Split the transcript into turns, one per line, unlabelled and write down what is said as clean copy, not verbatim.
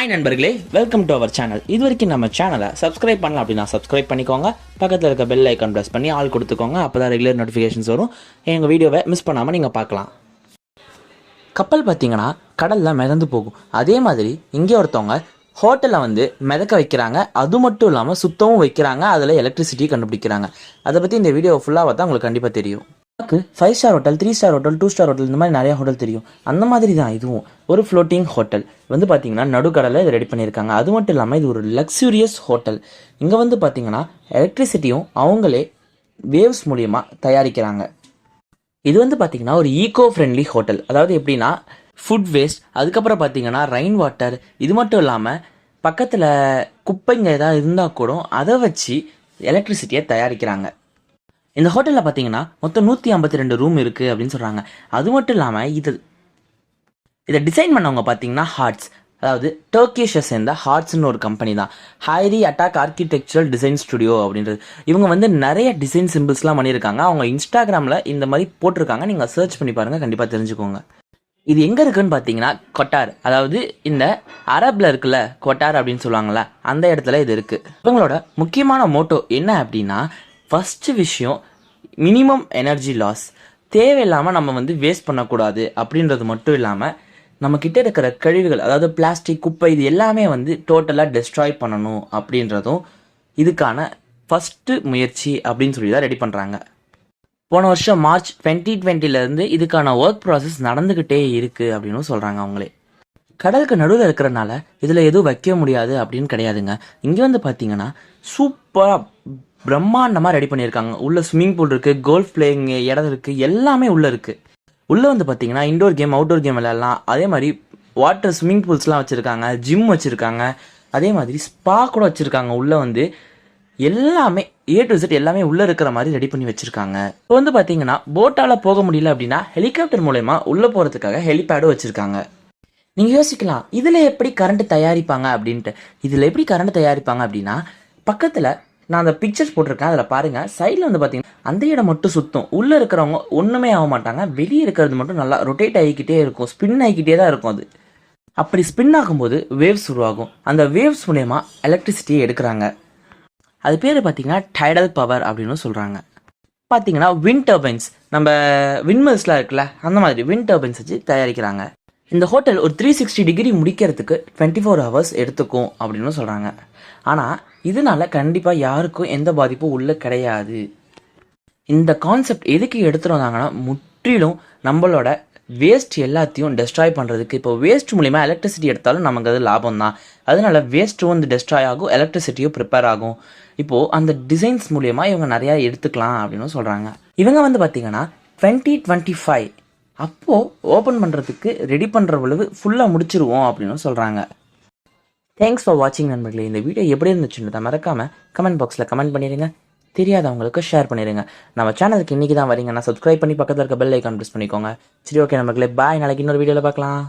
Hi நண்பர்களே, welcome to our channel. இது வரைக்கும் நம்ம சேனலை சப்ஸ்கிரைப் பண்ணலாம் அப்படின்னா சப்ஸ்கிரைப் பண்ணிக்கோங்க. பக்கத்தில் இருக்க பெல் ஐக்கான் ப்ரெஸ் பண்ணி ஆல் கொடுத்துக்கோங்க. அப்போ தான் ரெகுலர் நோட்டிஃபிகேஷன்ஸ் வரும். எங்கள் வீடியோவை மிஸ் பண்ணாமல் நீங்கள் பார்க்கலாம். கப்பல் பார்த்தீங்கன்னா கடலில் மிதந்து போகும். அதே மாதிரி இங்கே ஒருத்தவங்க ஹோட்டலில் வந்து மிதக்க வைக்கிறாங்க. அது மட்டும் இல்லாமல் சுத்தமும் வைக்கிறாங்க. அதில் எலக்ட்ரிசிட்டியை கண்டுபிடிக்கிறாங்க. அதை பற்றி இந்த வீடியோ ஃபுல்லாக பார்த்தா உங்களுக்கு கண்டிப்பாக தெரியும். நமக்கு 5 star hotel, 3 star hotel, 2 star hotel இந்த மாதிரி நிறையா ஹோட்டல் தெரியும். அந்த மாதிரி தான் இதுவும் ஒரு ஃப்ளோட்டிங் ஹோட்டல் வந்து பார்த்தீங்கன்னா நடுக்கடலில் இது ரெடி பண்ணியிருக்காங்க. அது மட்டும் இல்லாமல் இது ஒரு லக்ஸூரியஸ் ஹோட்டல். இங்கே வந்து பார்த்தீங்கன்னா எலக்ட்ரிசிட்டியும் அவங்களே வேவ்ஸ் மூலியமாக தயாரிக்கிறாங்க. இது வந்து பார்த்தீங்கன்னா ஒரு ஈகோ ஃப்ரெண்ட்லி ஹோட்டல். அதாவது எப்படின்னா ஃபுட் வேஸ்ட், அதுக்கப்புறம் பார்த்தீங்கன்னா ரெயின் வாட்டர், இது மட்டும் இல்லாமல் பக்கத்தில் குப்பைங்க ஏதாவது இருந்தால் கூட அதை வச்சு எலக்ட்ரிசிட்டியை தயாரிக்கிறாங்க. இந்த ஹோட்டலில் பார்த்தீங்கன்னா மொத்தம் 152 ரூம் இருக்குது அப்படின்னு சொல்கிறாங்க. அது மட்டும் இல்லாமல் இதை டிசைன் பண்ணவங்க பார்த்தீங்கன்னா ஹார்ட்ஸ், அதாவது டர்க்கிஷை சேர்ந்த ஹார்ட்ஸ்னு ஒரு கம்பெனி தான். ஹைரி அட்டாக் ஆர்கிடெக்சரல் டிசைன் ஸ்டுடியோ அப்படின்றது. இவங்க வந்து நிறைய டிசைன் சிம்பிள்ஸ்லாம் பண்ணியிருக்காங்க. அவங்க இன்ஸ்டாகிராமில் இந்த மாதிரி போட்டிருக்காங்க. நீங்கள் சர்ச் பண்ணி பாருங்கள், கண்டிப்பாக தெரிஞ்சுக்கோங்க. இது எங்கே இருக்குன்னு பார்த்தீங்கன்னா கொட்டார், அதாவது இந்த அரபில் இருக்குல்ல கொட்டார் அப்படின்னு சொல்லுவாங்கள்ல, அந்த இடத்துல இது இருக்குது. இவங்களோட முக்கியமான மோட்டோ என்ன அப்படின்னா, ஃபஸ்ட்டு விஷயம் மினிமம் எனர்ஜி லாஸ். தேவையில்லாமல் நம்ம வந்து வேஸ்ட் பண்ணக்கூடாது அப்படின்றது மட்டும் இல்லாமல் நம்மக்கிட்ட இருக்கிற கழிவுகள், அதாவது பிளாஸ்டிக், குப்பை, இது எல்லாமே வந்து டோட்டலாக டெஸ்ட்ராய் பண்ணணும் அப்படின்றதும் இதுக்கான ஃபஸ்ட்டு முயற்சி அப்படின்னு சொல்லி தான் ரெடி பண்ணுறாங்க. போன வருஷம் மார்ச் 2020 இதுக்கான ஒர்க் ப்ராசஸ் நடந்துக்கிட்டே இருக்குது அப்படின்னு சொல்கிறாங்க அவங்களே. கடலுக்கு நடுவில் இருக்கிறனால இதில் எதுவும் வைக்க முடியாது அப்படின்னு கிடையாதுங்க. இங்கே வந்து பார்த்தீங்கன்னா சூப்பராக பிரம்மாண்டமாக ரெடி பண்ணியிருக்காங்க. உள்ள ஸ்விம்மிங் பூல் இருக்குது, கோல்ஃப் பிளேயிங் இடம் இருக்குது, எல்லாமே உள்ளே இருக்குது. உள்ளே வந்து பார்த்தீங்கன்னா இன்டோர் கேம், அவுட்டோர் கேம் விளையாடலாம். அதே மாதிரி வாட்டர் ஸ்விம்மிங் பூல்ஸ்லாம் வச்சுருக்காங்க, ஜிம் வச்சுருக்காங்க, அதே மாதிரி ஸ்பா கூட வச்சுருக்காங்க. உள்ளே வந்து எல்லாமே A to Z எல்லாமே உள்ளே இருக்கிற மாதிரி ரெடி பண்ணி வச்சுருக்காங்க. இப்போ வந்து பார்த்தீங்கன்னா போட்டால் போக முடியல அப்படின்னா ஹெலிகாப்டர் மூலயமா உள்ளே போகிறதுக்காக ஹெலிபேடும் வச்சுருக்காங்க. நீங்கள் யோசிக்கலாம், இதில் எப்படி கரண்ட் தயாரிப்பாங்க அப்படின்ட்டு. இதில் எப்படி கரண்ட் தயாரிப்பாங்க அப்படின்னா, பக்கத்தில் நான் அந்த பிக்சர்ஸ் போட்டிருக்கேன், அதில் பாருங்கள். சைடில் வந்து பார்த்தீங்கன்னா அந்த இடம் மட்டும் சுற்றும். உள்ளே இருக்கிறவங்க ஒன்றுமே ஆக மாட்டாங்க. வெளியே இருக்கிறது மட்டும் நல்லா ரொட்டேட் ஆகிக்கிட்டே இருக்கும், ஸ்பின் ஆகிக்கிட்டே தான் இருக்கும். அது அப்படி ஸ்பின் ஆகும்போது வேவ்ஸ் உருவாகும். அந்த வேவ்ஸ் மூலயமா எலக்ட்ரிசிட்டியை எடுக்கிறாங்க. அது பேர் பார்த்தீங்கன்னா டைடல் பவர் அப்படின்னு சொல்கிறாங்க. பார்த்தீங்கன்னா விண்ட் டர்பைன்ஸ், நம்ம விண்மில்ஸ்லாம் இருக்குல்ல, அந்த மாதிரி விண்ட் டர்பைன்ஸ் வச்சு தயாரிக்கிறாங்க. இந்த ஹோட்டல் ஒரு 360 டிகிரி முடிக்கிறதுக்கு 24 ஹவர்ஸ் எடுத்துக்கும் அப்படின்னு சொல்கிறாங்க. ஆனால் இதனால கண்டிப்பாக யாருக்கும் எந்த பாதிப்பும் உள்ள கிடையாது. இந்த கான்செப்ட் எதுக்கு எடுத்துகிட்டு வந்தாங்கன்னா, முற்றிலும் நம்மளோட வேஸ்ட் எல்லாத்தையும் டெஸ்ட்ராய் பண்ணுறதுக்கு. இப்போ வேஸ்ட் மூலிமா எலக்ட்ரிசிட்டி எடுத்தாலும் நமக்கு அது லாபம் தான். அதனால வேஸ்ட்டும் வந்து டெஸ்ட்ராய் ஆகும், எலக்ட்ரிசிட்டியும் ப்ரிப்பேர் ஆகும். இப்போது அந்த டிசைன்ஸ் மூலயமா இவங்க நிறையா எடுத்துக்கலாம் அப்படின்னு சொல்கிறாங்க. இவங்க வந்து பார்த்திங்கன்னா 2025 அப்போது ஓப்பன் பண்ணுறதுக்கு ரெடி பண்ணுற அளவு ஃபுல்லாக முடிச்சிருவோம் அப்படின்னு சொல்கிறாங்க. தேங்க்ஸ் ஃபார் வாட்சிங் நண்பர்களே. இந்த வீடியோ எப்படி இருந்துச்சுன்னு மறக்காமல் கமெண்ட் பாக்ஸில் கமெண்ட் பண்ணிடுங்க. தெரியாதவங்களுக்கு ஷேர் பண்ணிடுங்க. நம்ம சேனலுக்கு இன்றைக்கி தான் வரீங்கன்னா சப்ஸ்கிரைப் பண்ணி பக்கத்தில் இருக்க பெல் ஐக்கான் ப்ரெஸ் பண்ணிக்கோங்க. சரி, ஓகே நண்பர்களே, பாய். நாளைக்கு இன்னொரு வீடியோவில் பார்க்கலாம்.